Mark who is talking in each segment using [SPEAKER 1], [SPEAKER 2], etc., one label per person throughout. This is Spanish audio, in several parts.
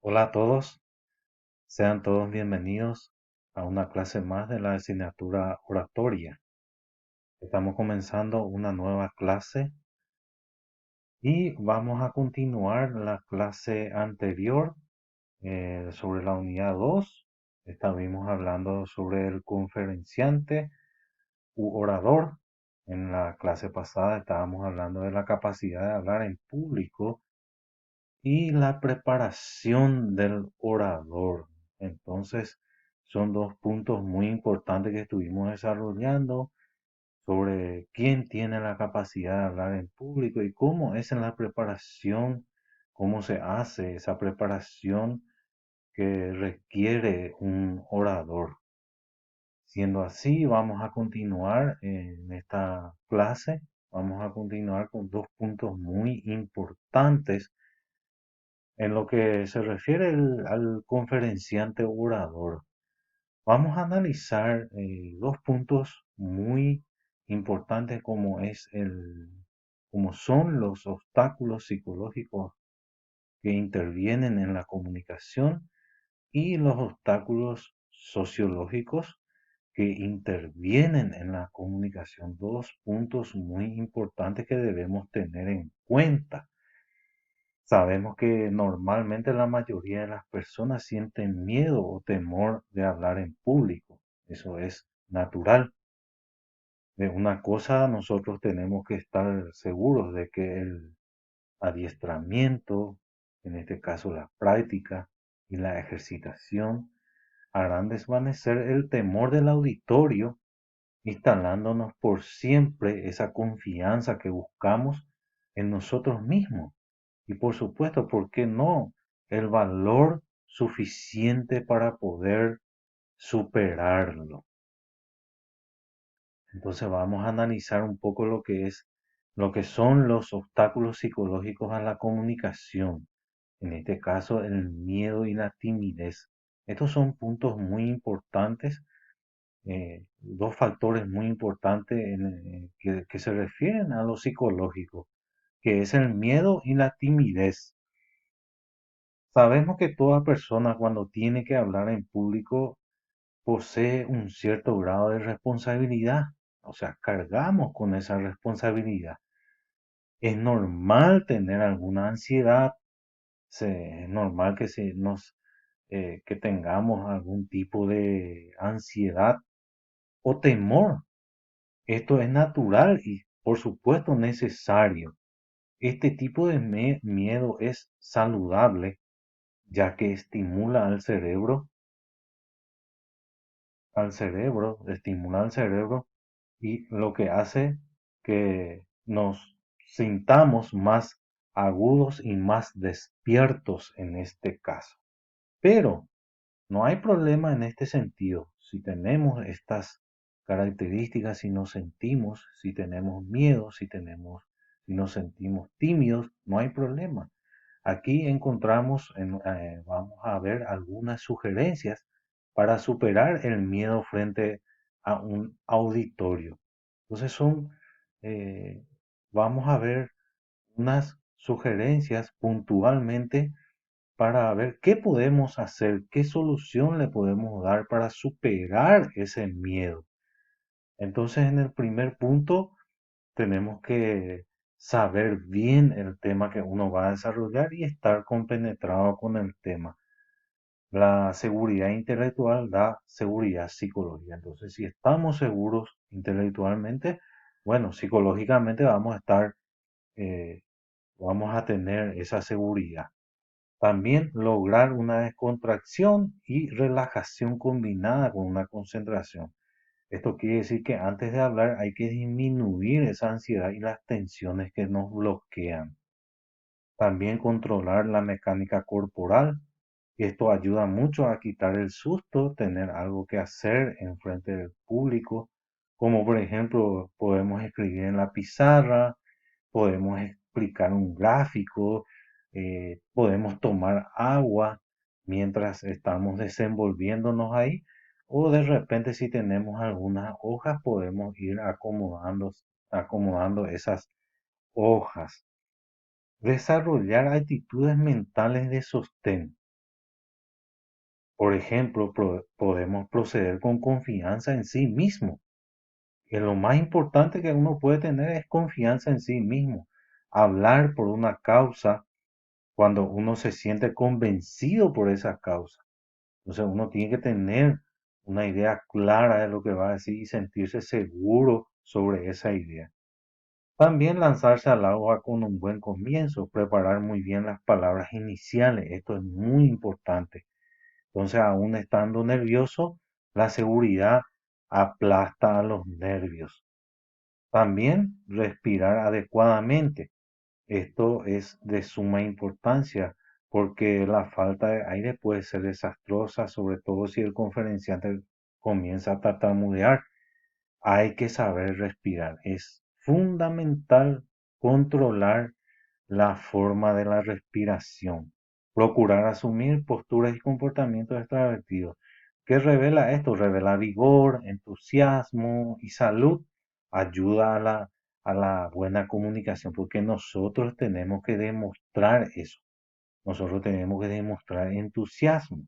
[SPEAKER 1] Hola a todos, sean todos bienvenidos a una clase más de la asignatura oratoria. Estamos comenzando una nueva clase y vamos a continuar la clase anterior sobre la unidad 2. Estuvimos hablando sobre el conferenciante u orador. En la clase pasada estábamos hablando de la capacidad de hablar en público y la preparación del orador. Entonces, son dos puntos muy importantes que estuvimos desarrollando sobre quién tiene la capacidad de hablar en público y cómo es en la preparación, cómo se hace esa preparación que requiere un orador. Siendo así, vamos a continuar en esta clase. Vamos a continuar con dos puntos muy importantes en lo que se refiere al conferenciante orador. Vamos a analizar dos puntos muy importantes como son los obstáculos psicológicos que intervienen en la comunicación y los obstáculos sociológicos que intervienen en la comunicación. Dos puntos muy importantes que debemos tener en cuenta. Sabemos que normalmente la mayoría de las personas sienten miedo o temor de hablar en público. Eso es natural. De una cosa nosotros tenemos que estar seguros de que el adiestramiento, en este caso la práctica y la ejercitación, harán desvanecer el temor del auditorio, instalándonos por siempre esa confianza que buscamos en nosotros mismos. Y por supuesto, ¿por qué no? El valor suficiente para poder superarlo. Entonces vamos a analizar un poco lo que son los obstáculos psicológicos a la comunicación. En este caso, el miedo y la timidez. Estos son puntos muy importantes, dos factores muy importantes que se refieren a lo psicológico, que es el miedo y la timidez. Sabemos que toda persona cuando tiene que hablar en público posee un cierto grado de responsabilidad, o sea, cargamos con esa responsabilidad. Es normal tener alguna ansiedad, es normal que tengamos algún tipo de ansiedad o temor. Esto es natural y, por supuesto, necesario. Este tipo de miedo es saludable, ya que estimula estimula al cerebro y lo que hace que nos sintamos más agudos y más despiertos en este caso. Pero no hay problema en este sentido. Si tenemos estas características, si tenemos miedo, si nos sentimos tímidos, no hay problema. Aquí vamos a ver algunas sugerencias para superar el miedo frente a un auditorio. Entonces eh, vamos a ver unas sugerencias puntualmente para ver qué podemos hacer, qué solución le podemos dar para superar ese miedo. Entonces, en el primer punto, tenemos que saber bien el tema que uno va a desarrollar y estar compenetrado con el tema. La seguridad intelectual da seguridad psicológica. Entonces, si estamos seguros intelectualmente, bueno, psicológicamente eh, vamos a tener esa seguridad. También lograr una descontracción y relajación combinada con una concentración. Esto quiere decir que antes de hablar hay que disminuir esa ansiedad y las tensiones que nos bloquean. También controlar la mecánica corporal. Y esto ayuda mucho a quitar el susto, tener algo que hacer en frente del público, como por ejemplo podemos escribir en la pizarra, podemos explicar un gráfico, podemos tomar agua mientras estamos desenvolviéndonos ahí, o de repente si tenemos algunas hojas podemos ir acomodando esas hojas. Desarrollar actitudes mentales de sostén. Por ejemplo, podemos proceder con confianza en sí mismo. Que lo más importante que uno puede tener es confianza en sí mismo. Hablar por una causa cuando uno se siente convencido por esa causa. Entonces uno tiene que tener una idea clara de lo que va a decir y sentirse seguro sobre esa idea. También lanzarse al agua con un buen comienzo, preparar muy bien las palabras iniciales. Esto es muy importante. Entonces, aún estando nervioso, la seguridad aplasta a los nervios. También respirar adecuadamente. Esto es de suma importancia porque la falta de aire puede ser desastrosa, sobre todo si el conferenciante comienza a tartamudear. Hay que saber respirar. Es fundamental controlar la forma de la respiración. Procurar asumir posturas y comportamientos extravertidos. ¿Qué revela esto? Revela vigor, entusiasmo y salud. Ayuda a la buena comunicación, porque nosotros tenemos que demostrar eso. Nosotros tenemos que demostrar entusiasmo.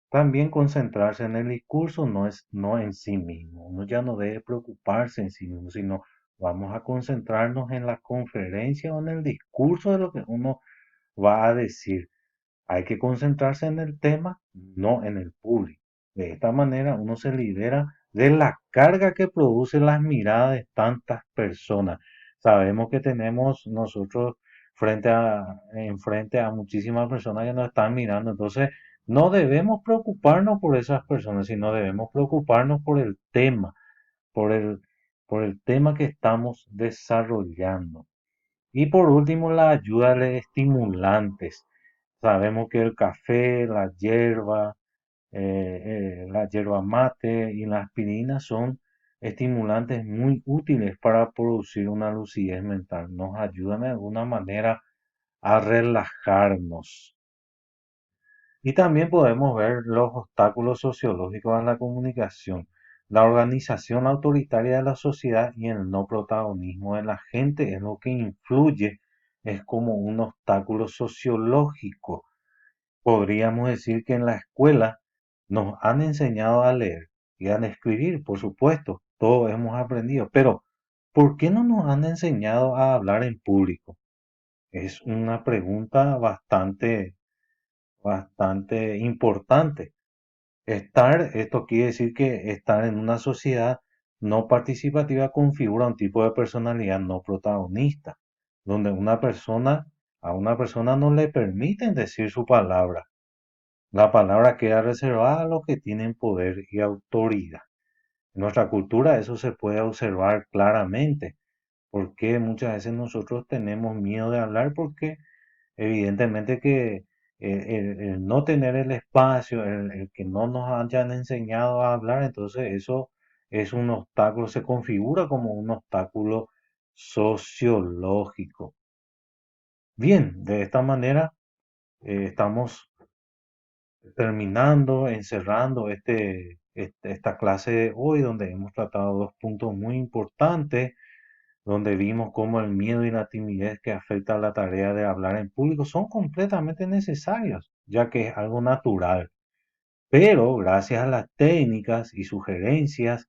[SPEAKER 1] También concentrarse en el discurso no en sí mismo. Uno ya no debe preocuparse en sí mismo, sino vamos a concentrarnos en la conferencia o en el discurso de lo que uno va a decir. Hay que concentrarse en el tema, no en el público. De esta manera uno se libera de la carga que producen las miradas de tantas personas. Sabemos que tenemos nosotros enfrente a muchísimas personas que nos están mirando. Entonces, no debemos preocuparnos por esas personas, sino debemos preocuparnos por el tema, por el, por el tema que estamos desarrollando. Y por último, la ayuda de estimulantes. Sabemos que el café, la hierba mate y la aspirina son estimulantes muy útiles para producir una lucidez mental. Nos ayudan de alguna manera a relajarnos. Y también podemos ver los obstáculos sociológicos a la comunicación, la organización autoritaria de la sociedad y el no protagonismo de la gente es lo que influye, es como un obstáculo sociológico. Podríamos decir que en la escuela nos han enseñado a leer y a escribir, por supuesto, todos hemos aprendido, pero ¿por qué no nos han enseñado a hablar en público? Es una pregunta bastante importante. Esto quiere decir que estar en una sociedad no participativa configura un tipo de personalidad no protagonista, donde a una persona no le permiten decir su palabra. La palabra queda reservada a los que tienen poder y autoridad. En nuestra cultura eso se puede observar claramente, porque muchas veces nosotros tenemos miedo de hablar porque evidentemente que el no tener el espacio, el que no nos hayan enseñado a hablar, entonces eso es un obstáculo, se configura como un obstáculo sociológico. Bien, de esta manera estamos terminando, encerrando esta clase de hoy, donde hemos tratado dos puntos muy importantes, donde vimos cómo el miedo y la timidez que afectan la tarea de hablar en público son completamente necesarios, ya que es algo natural. Pero gracias a las técnicas y sugerencias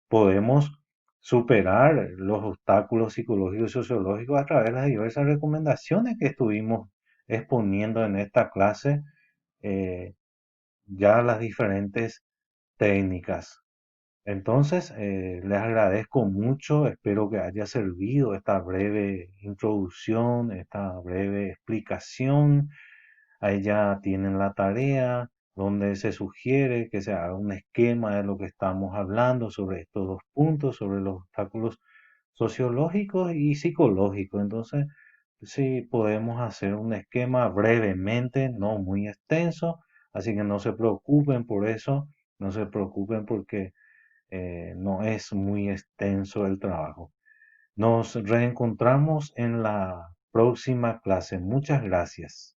[SPEAKER 1] podemos superar los obstáculos psicológicos y sociológicos a través de las diversas recomendaciones que estuvimos exponiendo en esta clase, eh, ya las diferentes técnicas. Entonces, les agradezco mucho, espero que haya servido esta breve introducción, esta breve explicación. Ahí ya tienen la tarea donde se sugiere que se haga un esquema de lo que estamos hablando sobre estos dos puntos, sobre los obstáculos sociológicos y psicológicos. Entonces, sí podemos hacer un esquema brevemente, no muy extenso, así que no se preocupen por eso, no se preocupen porque no es muy extenso el trabajo. Nos reencontramos en la próxima clase. Muchas gracias.